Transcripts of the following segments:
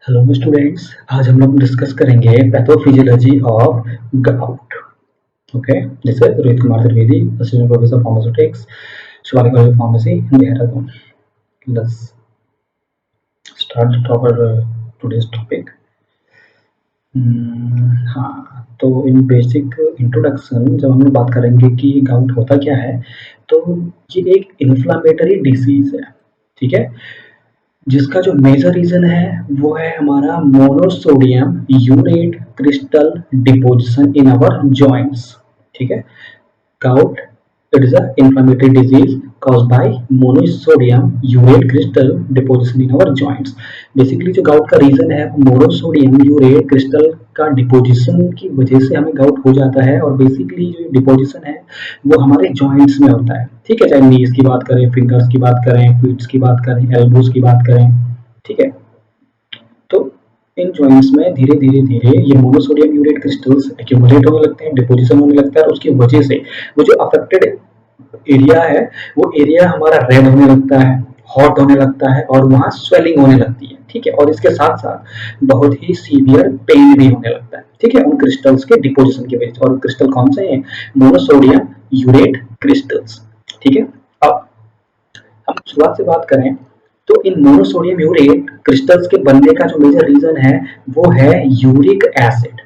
Hello students, आज हम लोग डिस्कस करेंगे pathophysiology of gout. Okay, this is Rohit Kumar Trivedi, assistant professor pharmaceutics, Shivalik college of pharmacy, Dehradun. Let's start our today's topic. हाँ, तो इन basic introduction जब हम लोग बात करेंगे कि गाउट होता क्या है, तो ये एक इन्फ्लामेटरी डिसीज है। ठीक है, जिसका जो मेजर रीजन है वो है हमारा monosodium urate crystal deposition in our joints. ठीक है, gout, it is a inflammatory disease caused by monosodium urate crystal deposition in our joints। Basically जो गाउट का रीजन है वो मोनोसोडियम यूरेट क्रिस्टल का डिपोजिशन की वजह से हमें गाउट हो जाता है। और बेसिकली जो डिपोजिशन है वो हमारे जॉइंट्स में होता है। ठीक है, चाहे नीज की बात करें, फिंगर्स की बात करें, फीट्स की बात करें, एल्बोज की बात करें। ठीक है, तो इन जॉइंट्स में धीरे धीरे धीरे ये मोनोसोडियम यूरेट क्रिस्टल्स एक्यूमुलेट होने लगते हैं, डिपोजिशन होने लगता है, और उसकी वजह से वो जो अफेक्टेड एरिया है वो एरिया हमारा रेड होने लगता है, हॉट होने लगता है, और वहाँ स्वेलिंग होने लगती है। ठीक है, और इसके साथ साथ बहुत ही सीवियर पेन भी होने लगता है। ठीक है, उन क्रिस्टल्स के डिपोजिशन की वजह से। और क्रिस्टल कौन से हैं? Monosodium urate crystals. ठीक है, अब हम शुरुआत से बात करें तो इन मोनोसोडियम यूरेट क्रिस्टल्स के बनने का जो मेजर रीजन है वो है यूरिक एसिड।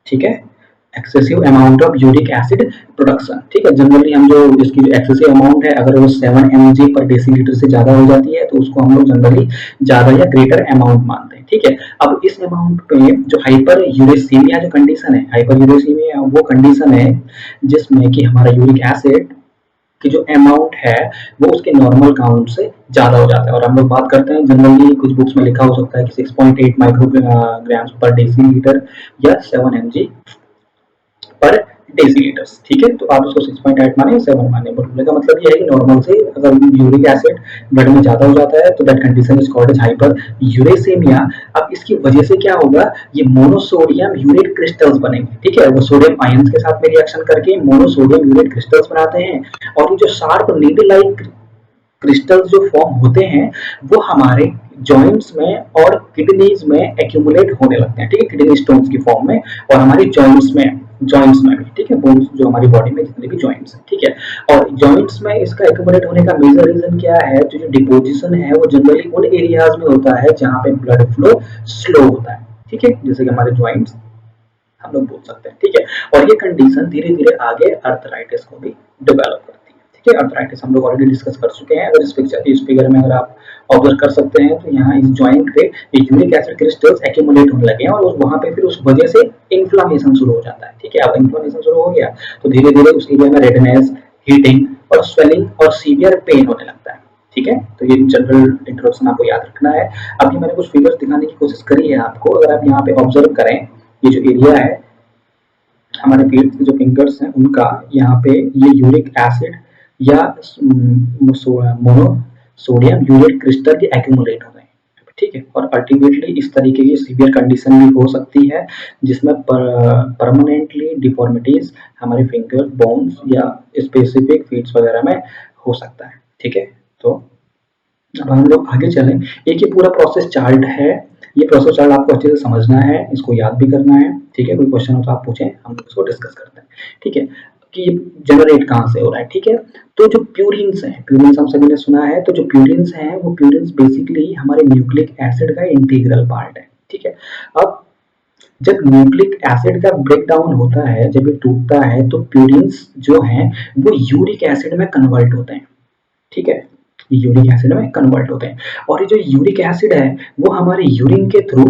ठीक है, excessive amount of uric acid production. ठीक है, जनरली हम जो इसकी जो एक्सेसिव अमाउंट है, अगर वो 7 mg पर डेसीलीटर से ज्यादा हो जाती है तो उसको हम लोग जनरली ज्यादा या ग्रेटर अमाउंट मानते हैं। ठीक है, अब इस अमाउंट पे जो हाइपर यूरेसीमिया जो कंडीशन है, हाइपर यूरेसीमिया वो कंडीशन है जिसमें कि हमारा यूरिक एसिड की जो अमाउंट है वो उसके नॉर्मल काउंट से ज़्यादा हो जाता है। और हम लोग बात करते हैं जनरली, कुछ बुक्स में लिखा हो सकता है कि 6.8 माइक्रोग्राम्स पर डेसीलीटर या 7 mg पर डेसीलीटर। ठीक है, तो आप उसको 6.8 माने, 7 माने, बोलने का मतलब ये है कि नॉर्मल से अगर यूरिक एसिड ब्लड में ज्यादा हो जाता है तो that condition is called as hyperuricemia. अब इसकी वजह से क्या होगा, ये मोनोसोडियम यूरेट क्रिस्टल्स बनेंगे। ठीक है, वो सोडियम आयंस के साथ में रिएक्शन करके मोनोसोडियम यूरेट क्रिस्टल्स बनाते हैं। और ये जो शार्प नीडल लाइक क्रिस्टल्स जो फॉर्म होते हैं वो हमारे जॉइंट्स में और किडनीज में एक्यूमुलेट होने लगते हैं। ठीक है, किडनी स्टोन्स की फॉर्म में, और हमारी जॉइंट्स में भी। ठीक है, बोन्स जो हमारी बॉडी में जितने भी जॉइंट्स हैं। ठीक है, और जॉइंट्स में इसका एक्यूमुलेट होने का मेजर रीजन क्या है, जो डिपोजिशन है वो जनरली उन एरियाज में होता है जहाँ पे ब्लड फ्लो स्लो होता है। ठीक है, जैसे कि हमारे जॉइंट्स हम लोग बोल सकते हैं। ठीक है, और ये कंडीशन धीरे धीरे आगे अर्थराइटिस को भी डेवलप करती है। ठीक है, अर्थराइटिस हम लोग ऑलरेडी डिस्कस कर चुके हैं। अगर इस फिगर में अगर आप ऑब्जर्व कर सकते हैं तो यहाँ इस जॉइंट पे यूरिक एसिड क्रिस्टल्स एक्यूमुलेट होने लगे हैं, और वहां पे फिर उस वजह से इन्फ्लामेशन शुरू हो जाता है। ठीक है, अब इन्फ्लामेशन शुरू हो गया तो धीरे धीरे उस एरिया में रेडनेस, हीटिंग और स्वेलिंग और सीवियर पेन होने लगता है। ठीक है, तो ये जनरल इंट्रोडक्शन आपको याद रखना है। अभी मैंने कुछ फिगर्स दिखाने की कोशिश करी है आपको। अगर आप यहाँ पे ऑब्जर्व करें, ये जो एरिया है हमारे पेट के जो फिंगर्स हैं उनका, यहाँ पे ये यूरिक एसिड या मोनोसोडियम यूरेट क्रिस्टल के एक्यूमुलेट हो गए हैं। ठीक है, और अल्टीमेटली इस तरीके की सीवियर कंडीशन भी हो सकती है जिसमें परमानेंटली डिफॉर्मिटीज हमारे फिंगर बोन्स या स्पेसिफिक फीट्स वगैरह में हो सकता है। ठीक है, तो अब हम लोग आगे चलें। एक ये पूरा प्रोसेस चार्ट है, ये प्रोसेस चार्ट आपको अच्छे से समझना है, इसको याद भी करना है। ठीक है, कोई क्वेश्चन हो तो आप पूछें, हम इसको डिस्कस करते हैं। ठीक है, कि जनरेट कहाँ से हो रहा है। ठीक है, तो जो प्यूरिन्स हैं, प्यूरिन्स हम सभी ने सुना है, तो जो प्यूरिन्स हैं वो प्यूरिन्स बेसिकली हमारे न्यूक्लिक एसिड का इंटीग्रल पार्ट है। ठीक है, अब जब न्यूक्लिक एसिड का ब्रेक डाउन होता है, जब ये टूटता है तो प्यूरिन्स जो हैं वो यूरिक एसिड में कन्वर्ट होते हैं। ठीक है, यूरिक एसिड में कन्वर्ट होते हैं, और ये जो यूरिक एसिड है वो हमारे यूरिन के थ्रू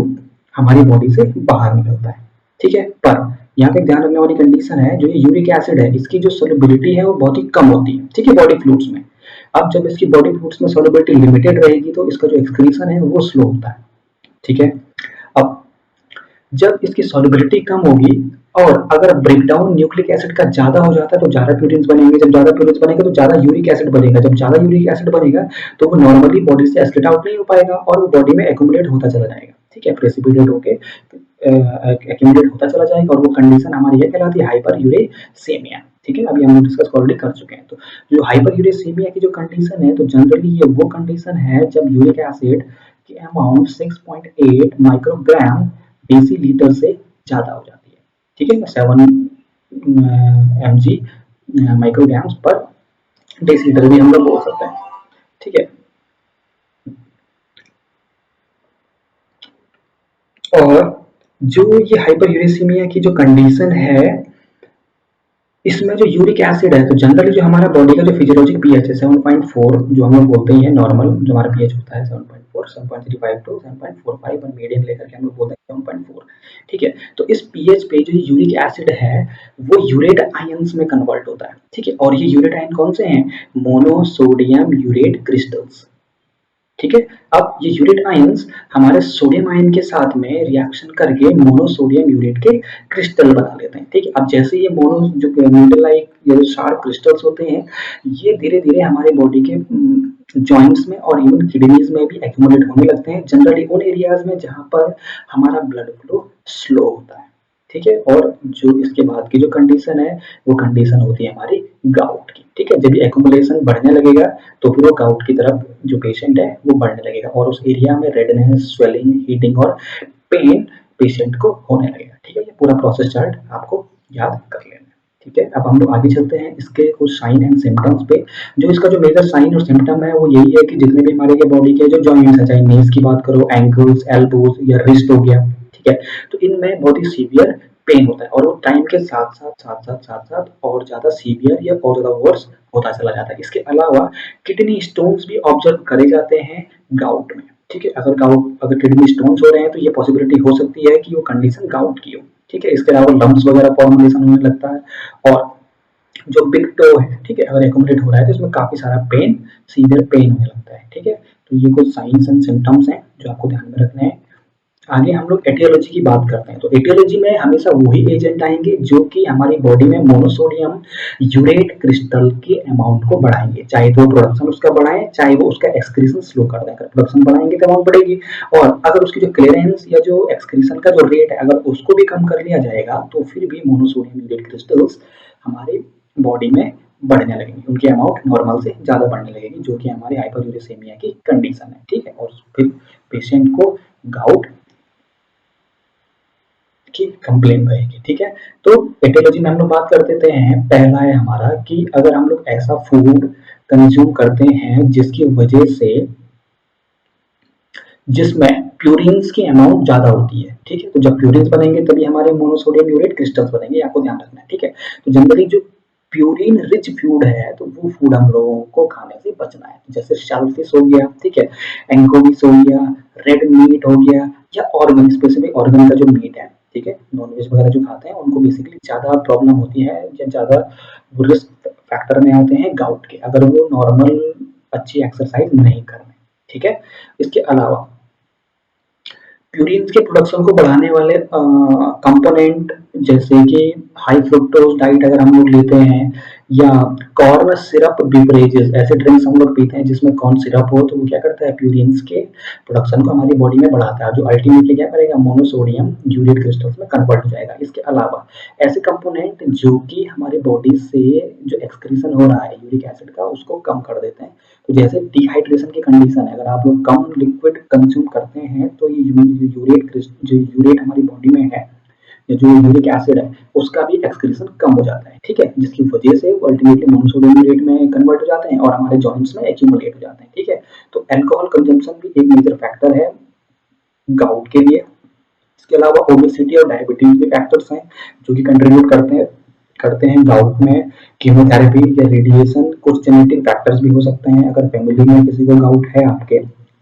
हमारी बॉडी से बाहर निकलता है। ठीक है, पर यहाँ पे ध्यान रखने वाली कंडीशन है, जो ये यूरिक एसिड है इसकी जो सोलिबिलिटी है वो बहुत ही कम होती है। ठीक है, बॉडी फ्लूइड्स में। अब जब इसकी बॉडी फ्लूइड्स में सोलिबिलिटी लिमिटेड रहेगी तो इसका जो एक्सक्रीशन है वो स्लो होता है। ठीक है, अब जब इसकी सॉल्युबिलिटी कम होगी और अगर ब्रेकडाउन न्यूक्लिक एसिड का ज्यादा हो जाता है तो ज्यादा प्यूरिन्स बनेंगे। जब ज्यादा प्यूरिन्स बनेंगे तो ज्यादा यूरिक एसिड बनेगा। जब ज्यादा यूरिक एसिड बनेगा तो वो नॉर्मली बॉडी से एस्केट आउट नहीं हो पाएगा और वो बॉडी में एक्यूमुलेट होता चला जाएगा। ठीक है, प्रेसिपिटेट होके एक्यूमुलेट होता चला जाएगा, और वो कंडीशन हमारी ये कहलाती है हाइपर यूरेसीमिया। ठीक है, अभी हम लोग डिस्कस ऑलरेडी कर चुके हैं। तो जो हाइपर यूरेसीमिया की जो कंडीशन है, तो जनरली ये वो कंडीशन है जब यूरिक एसिड की अमाउंट 6.8 माइक्रोग्राम डेसीलीटर से ज़्यादा हो जाती है। ठीक है, 7 mg माइक्रोग्राम्स पर डेसीलीटर भी हम लोग बोल सकते हैं। ठीक है, और जो ये हाइपरयूरेसीमिया की जो कंडीशन है, इसमें जो यूरिक एसिड है, तो जनरली जो हमारा बॉडी का जो फिजियोलॉजिक पीएच है 7.4, जो हम लोग बोलते हैं नॉर्मल जो हमारा पीएच होता है 7.4, 7.35 टू 7.45 और मीडियम लेकर के हम लोग बोलते हैं 7.4। ठीक है, तो इस पीएच पे जो यूरिक एसिड है वो यूरेट आयंस में कन्वर्ट होता है। ठीक है, और ये यूरेट आयन कौन से हैं? Monosodium urate crystals. ठीक है, अब ये यूरेट आयंस हमारे सोडियम आयन के साथ में रिएक्शन करके मोनोसोडियम यूरेट के क्रिस्टल बना लेते हैं। ठीक है, अब जैसे ये मोनो जो नीडल लाइक ये शार्प क्रिस्टल्स होते हैं, ये धीरे धीरे हमारे बॉडी के जॉइंट्स में और इवन किडनीज में भी एक्यूमुलेट होने लगते हैं, जनरली उन एरियाज में जहां पर हमारा ब्लड फ्लो स्लो होता है। ठीक है, और जो इसके बाद की जो कंडीशन है वो कंडीशन होती है हमारी गाउट की। ठीक है, जब एक्यूमुलेशन बढ़ने लगेगा तो फिर वो गाउट की तरफ जो पेशेंट है वो बढ़ने लगेगा और उस एरिया में रेडनेस, स्वेलिंग, हीटिंग और पेन पेशेंट को होने लगेगा। ठीक है, ये पूरा प्रोसेस चार्ट आपको याद कर लेना है। ठीक है, अब हम लोग आगे चलते हैं इसके कुछ साइन एंड सिम्टम्स पे। जो इसका जो मेजर साइन और सिम्टम है वो यही है कि जितने भी हमारे के बॉडी के जो जॉइंट्स है, चाहे नीज की बात करो, एंकल्स, एल्बोज या रिस्ट हो गया, ठीक है, तो इनमें बहुत ही सीवियर पेन होता है और वो टाइम के साथ और ज्यादा सीवियर या और ज्यादा वर्स होता चला जाता है। इसके अलावा किडनी स्टोन्स भी ऑब्जर्व करे जाते हैं गाउट में। ठीक है, अगर किडनी स्टोन्स हो रहे हैं तो ये पॉसिबिलिटी हो सकती है कि वो कंडीशन गाउट की हो। ठीक है, इसके अलावा लम्स वगैरह फॉर्मुलेशन होने लगता है और जो बिग टो है, ठीक है, अगर एकोमोडेट हो रहा है तो इसमें काफी सारा पेन, सीवियर पेन होने लगता है। ठीक है, तो ये कुछ साइंस एंड सिम्टम्स हैं जो आपको ध्यान में रखने हैं। आगे हम लोग एटियोलॉजी की बात करते हैं, तो एटियोलॉजी में हमेशा वही एजेंट आएंगे जो कि हमारी बॉडी में मोनोसोडियम यूरेट क्रिस्टल के अमाउंट को बढ़ाएंगे, चाहे तो प्रोडक्शन उसका बढ़ाएं चाहे वो उसका एक्सक्रीशन स्लो कर दें। अगर प्रोडक्शन बढ़ाएंगे तो अमाउंट बढ़ेगी, और अगर उसकी जो क्लियरेंस या जो एक्सक्रीशन का जो रेट है अगर उसको भी कम कर लिया जाएगा तो फिर भी मोनोसोडियम यूरेट क्रिस्टल्स हमारे बॉडी में बढ़ने लगेंगे, उनकी अमाउंट नॉर्मल से ज़्यादा बढ़ने लगेगी, जो कि हमारे हाइपरयूरेसेमिया की कंडीशन है। ठीक है, और फिर पेशेंट को गाउट की कंप्लेन रहेगी। ठीक है, तो एटियोलॉजी में हम लोग बात कर देते हैं। पहला है हमारा कि अगर हम लोग ऐसा फूड कंज्यूम करते हैं जिसकी वजह से जिसमें प्यूरिन्स की अमाउंट ज्यादा होती है। ठीक है, तो जब प्यूरिन्स बनेंगे तभी हमारे मोनोसोडियम यूरेट क्रिस्टल्स बनेंगे, आपको ध्यान रखना है। ठीक है, तो जनरली जो प्यूरिन रिच फूड है तो वो फूड हम लोगों को खाने से बचना है, जैसे शेलफिश हो गया, ठीक है, एंकोविस हो गया, रेड मीट हो गया, या ऑर्गन, स्पेसिफिक ऑर्गन का जो मीट है। ठीक है, नॉनवेज वगैरह जो खाते हैं उनको बेसिकली ज्यादा प्रॉब्लम होती है या ज्यादा रिस्क फैक्टर में आते हैं गाउट के, अगर वो नॉर्मल अच्छी एक्सरसाइज नहीं कर रहे। ठीक है, इसके अलावा प्यूरिन्स के प्रोडक्शन को बढ़ाने वाले कंपोनेंट जैसे कि हाई फ्रुक्टोज डाइट अगर हम लोग लेते हैं, या कॉर्न सिरप बिवरेजेस, ऐसे ड्रिंक्स हम लोग पीते हैं जिसमें कॉर्न सिरप हो, तो वो क्या करता है प्यूरिन्स के प्रोडक्शन को हमारी बॉडी में बढ़ाता है, जो अल्टीमेटली क्या करेगा मोनोसोडियम यूरेट क्रिस्टल्स में कन्वर्ट हो जाएगा। इसके अलावा ऐसे कंपोनेंट जो कि हमारी बॉडी से जो एक्सक्रीशन हो रहा है यूरिक एसिड का उसको कम कर देते हैं, तो जैसे डिहाइड्रेशन की कंडीशन है, अगर आप लोग कम लिक्विड कंज्यूम करते हैं तो ये यूरेट हमारी बॉडी में है या जो यूरिक एसिड है उसका भी एक्सक्रीशन कम हो जाता है। ठीक है, जिसकी वजह से वो अल्टीमेटली मोनोसोडियम यूरेट में कन्वर्ट हो जाते हैं और हमारे जॉइंट्स में एक्यूमुलेट हो जाते हैं। ठीक है, तो अल्कोहल कंजम्पशन भी एक मेजर फैक्टर है गाउट के लिए। इसके अलावा ओबेसिटी और डायबिटीज भी फैक्टर्स हैं जो कि कंट्रीब्यूट करते हैं गाउट में। कीमोथेरेपी या रेडिएशन, कुछ जेनेटिक फैक्टर्स भी हो सकते हैं, अगर फैमिली में किसी को गाउट है आपके,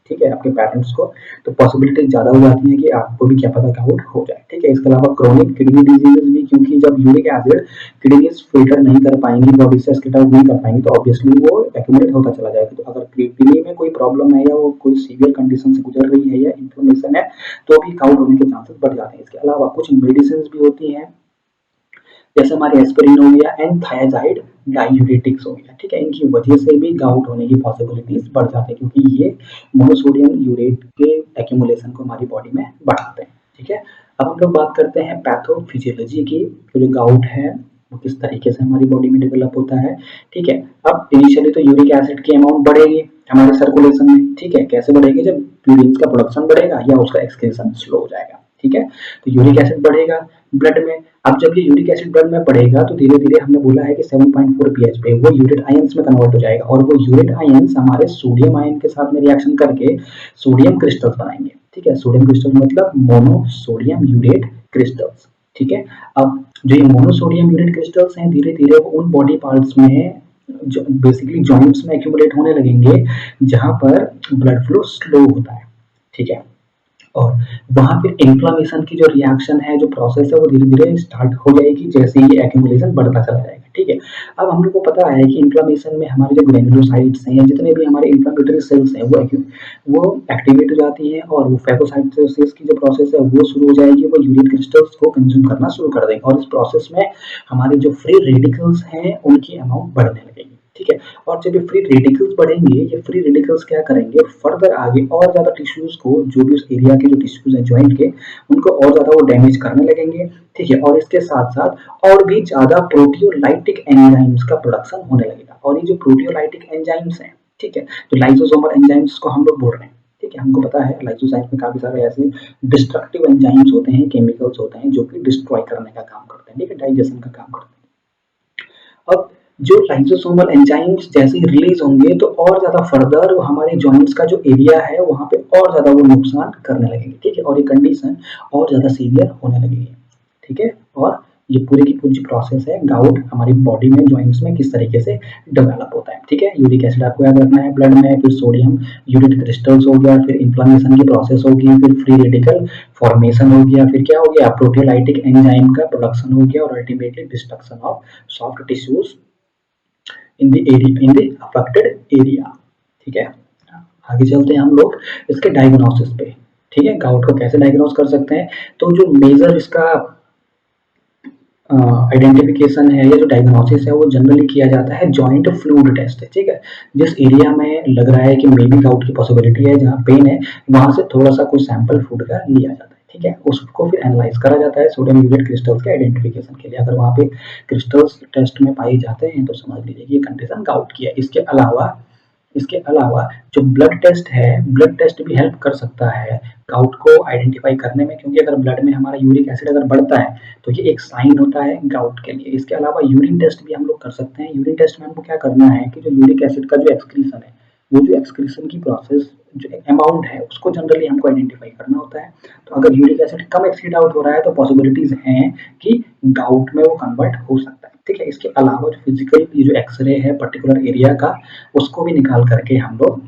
ठीक है, आपके पेरेंट्स को, तो पॉसिबिलिटी ज़्यादा हो जाती है कि आपको भी क्या पता गाउट हो जाए। ठीक है, इसके अलावा क्रोनिक किडनी डिजीजेज भी, क्योंकि जब यूरिक एसिड किडनीज फिल्टर नहीं कर पाएंगी, बॉडी से एक्सक्रीट आउट नहीं कर पाएंगी, तो ऑब्वियसली वो एक्यूमुलेट होता चला जाएगा। तो अगर किडनी में कोई प्रॉब्लम है या वो कोई सीवियर कंडीशन से गुजर रही है या इन्फ्लेमेशन है तो भी गाउट होने के चांसेस बढ़ जाते हैं। इसके अलावा कुछ मेडिसिन भी होती हैं जैसे हमारे एस्पिरिन हो गया एंड थायाजाइड डायूरेटिक्स हो गया। ठीक है, इनकी वजह से भी गाउट होने की पॉसिबिलिटीज बढ़ जाती है, क्योंकि ये मोनोसोडियम यूरेट के एक्यूमुलेशन को हमारी बॉडी में बढ़ाते हैं। ठीक है, अब हम लोग बात करते हैं पैथोफिजियोलॉजी की, तो जो गाउट है वो किस तरीके से हमारी बॉडी में डेवलप होता है। ठीक है, अब इनिशियली तो यूरिक एसिड की अमाउंट बढ़ेगी, हमारे सर्कुलेशन में, ठीक है। कैसे बढ़ेगी? जब यूरिन का प्रोडक्शन बढ़ेगा या उसका एक्सक्रीशन स्लो हो जाएगा, ठीक है। तो यूरिक एसिड बढ़ेगा ब्लड में। अब जब ये यूरिक एसिड ब्लड में बढ़ेगा तो धीरे धीरे हमने बोला है कि 7.4 पीएच पे वो यूरेट आयंस में कन्वर्ट हो जाएगा, और वो यूरेट आयंस हमारे सोडियम आयन के साथ में रिएक्शन करके सोडियम क्रिस्टल्स बनाएंगे, ठीक है। सोडियम क्रिस्टल मतलब मोनो सोडियम यूरेट क्रिस्टल्स, ठीक है। अब जो ये मोनोसोडियम यूरेट क्रिस्टल्स हैं धीरे धीरे वो उन बॉडी पार्ट्स में जो बेसिकली जॉइंट्स में एक्यूमुलेट होने लगेंगे जहां पर ब्लड फ्लो स्लो होता है, ठीक है। और वहां फिर इन्फ्लामेशन की जो रिएक्शन है, जो प्रोसेस है, वो धीरे धीरे स्टार्ट हो जाएगी जैसे ये एक्यूमुलेशन बढ़ता चला जाएगा, ठीक है। अब हम लोग को पता है कि इन्फ्लामेशन में हमारे जो ग्रेन्युलोसाइट्स हैं या जितने भी हमारे इन्फ्लामेटरी सेल्स हैं वो एक्टिवेट हो जाती हैं, और वो फेगोसाइटोसिस की जो प्रोसेस है वो शुरू हो जाएगी। वो यूरिक क्रिस्टल्स को कंज्यूम करना शुरू कर देंगे, और इस प्रोसेस में हमारे जो फ्री रेडिकल्स हैं उनकी अमाउंट बढ़ने लगेगी, ठीक है। और जब ये फ्री रेडिकल्स बढ़ेंगे, ये फ्री रेडिकल्स क्या करेंगे, फर्दर आगे और ज्यादा टिश्यूज को, जो भी उस एरिया के जो टिश्यूज हैं जॉइंट के, उनको और ज्यादा वो डैमेज करने लगेंगे, ठीक है। और इसके साथ साथ और भी ज्यादा प्रोटियोलाइटिक एंजाइम्स का प्रोडक्शन होने लगेगा। और ये जो प्रोटियोलाइटिक एंजाइम्स हैं, ठीक है, तो लाइसोसोमल एंजाइम्स को हम लोग बोल रहे हैं, ठीक है। हमको पता है लाइसोजाइम में काफी सारे ऐसे डिस्ट्रक्टिव एंजाइम्स होते हैं, केमिकल्स होते हैं जो कि डिस्ट्रॉय करने का काम करते हैं, ठीक है, डाइजेशन का काम करते हैं। अब जो लाइसोसोमल एंजाइम्स जैसे ही रिलीज होंगे तो और ज्यादा फर्दर हमारे जॉइंट्स का जो एरिया है वहां पे और ज्यादा वो नुकसान करने लगेंगे, ठीक है। और ये कंडीशन और ज्यादा सीवियर होने लगेगी, ठीक है। और ये पूरी की पूरी प्रोसेस है गाउट हमारी बॉडी में जॉइंट्स में किस तरीके से डेवलप होता है, ठीक है। यूरिक एसिड आपको याद रखना है ब्लड में, फिर सोडियम यूरिक क्रिस्टल्स हो गया, फिर इन्फ्लामेशन की प्रोसेस होगी, फिर फ्री रेडिकल फॉर्मेशन हो गया, फिर क्या हो गया, प्रोटियोलाइटिक एंजाइम का प्रोडक्शन हो गया, और ultimately destruction of soft tissues in the affected area, ठीक है। आगे चलते हैं हम लोग इसके डायग्नोसिस पे, ठीक है। गाउट को कैसे डायग्नोस कर सकते हैं? तो जो मेजर इसका आइडेंटिफिकेशन है या जो डायग्नोसिस है वो जनरली किया जाता है जॉइंट फ्लूइड टेस्ट, ठीक है। जिस एरिया में लग रहा है कि मे बी गाउट की पॉसिबिलिटी है, जहाँ पेन है, वहां से थोड़ा सा कोई सैंपल फूड का लिया जाता है, ठीक है। उसको फिर एनालाइज करा जाता है सोडियम यूरेट क्रिस्टल्स के आइडेंटिफिकेशन के लिए। अगर वहाँ पे क्रिस्टल्स टेस्ट में पाए जाते हैं तो समझ लीजिए कि ये कंडीशन गाउट की है। इसके अलावा जो ब्लड टेस्ट है, ब्लड टेस्ट भी हेल्प कर सकता है गाउट को आइडेंटिफाई करने में, क्योंकि अगर ब्लड में हमारा यूरिक एसिड अगर बढ़ता है तो ये एक साइन होता है गाउट के लिए। इसके अलावा यूरिन टेस्ट भी हम लोग कर सकते हैं। यूरिन टेस्ट में हमको क्या करना है कि जो यूरिक एसिड का जो एक्सक्रीशन है, वो जो एक्सक्रीशन की प्रोसेस जो अमाउंट है उसको जनरली हमको आइडेंटिफाई करना होता है। तो अगर यूरिक एसिड कम एक्सीड आउट हो रहा है तो पॉसिबिलिटीज हैं कि गाउट में वो कन्वर्ट हो सकता है, ठीक है। इसके अलावा जो फिजिकल जो एक्सरे है पर्टिकुलर एरिया का, उसको भी निकाल करके हम लोग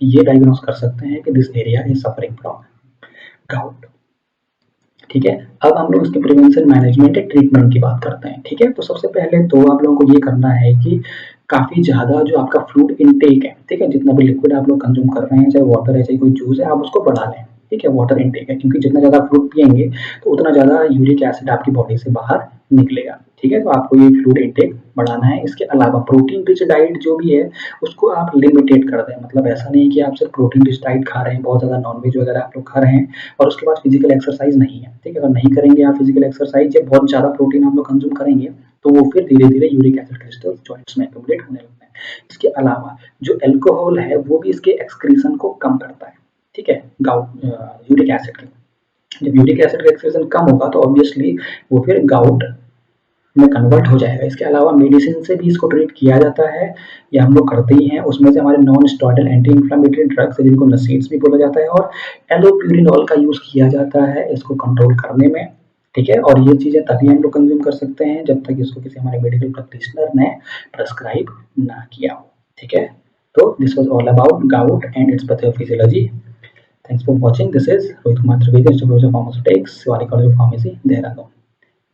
ये डायग्नोस कर सकते हैं कि this area is suffering from gout, ठीक है। अब हम लोग इसके प्रिवेंशन मैनेजमेंट एंड ट्रीटमेंट की बात करते हैं, ठीक है। तो सबसे पहले तो आप लोगों को ये करना है कि काफी ज्यादा जो आपका फ्लूइड इनटेक है, ठीक है, जितना भी लिक्विड आप लोग कंज्यूम कर रहे हैं, चाहे वाटर है चाहे कोई जूस है, आप उसको बढ़ा लें, ठीक है। वाटर इनटेक है, क्योंकि जितना ज्यादा फ्लूइड पियेंगे तो उतना ज्यादा यूरिक एसिड आपकी बॉडी से बाहर निकलेगा, ठीक है। तो आपको ये फ्लूइड इनटेक बढ़ाना है। इसके अलावा प्रोटीन रिच डाइट जो भी है उसको आप लिमिटेड कर दें। मतलब ऐसा नहीं कि आप सिर्फ प्रोटीन रिच डाइट खा रहे हैं, बहुत ज्यादा नॉनवेज वगैरह आप लोग खा रहे हैं और उसके बाद फिजिकल एक्सरसाइज नहीं है, ठीक है। अगर नहीं करेंगे आप फिजिकल एक्सरसाइज या बहुत ज्यादा प्रोटीन आप लोग कंज्यूम करेंगे तो वो फिर धीरे धीरे यूरिक एसिड क्रिस्टल जॉइंट्स में एक्यूमुलेट होने लगता है। इसके अलावा जो अल्कोहल है वो भी इसके एक्सक्रीशन को कम करता है, ठीक है, गाउट यूरिक एसिड के। जब यूरिक एसिड का एक्सक्रीशन कम होगा तो ऑब्वियसली वो फिर गाउट में कन्वर्ट हो जाएगा। इसके अलावा मेडिसिन से भी इसको ट्रीट किया जाता है, या हम लोग करते ही हैं। उसमें से हमारे non steroidal anti inflammatory drugs है जिनको नसीड्स भी बोला जाता है, और एलोप्यूरिनॉल का यूज किया जाता है इसको कंट्रोल करने में, ठीक है। और ये चीजें तभी हम लोग कंज्यूम कर सकते हैं जब तक इसको किसी हमारे मेडिकल प्रैक्टिशनर ने प्रेस्क्राइब ना किया हो, ठीक है। तो this was all about gout and its pathophysiology. Thanks for watching. This is Rohit Kumar Trivedi, institute of pharmaceutics, Shivalik college of pharmacy, Dehradun.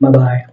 Bye bye.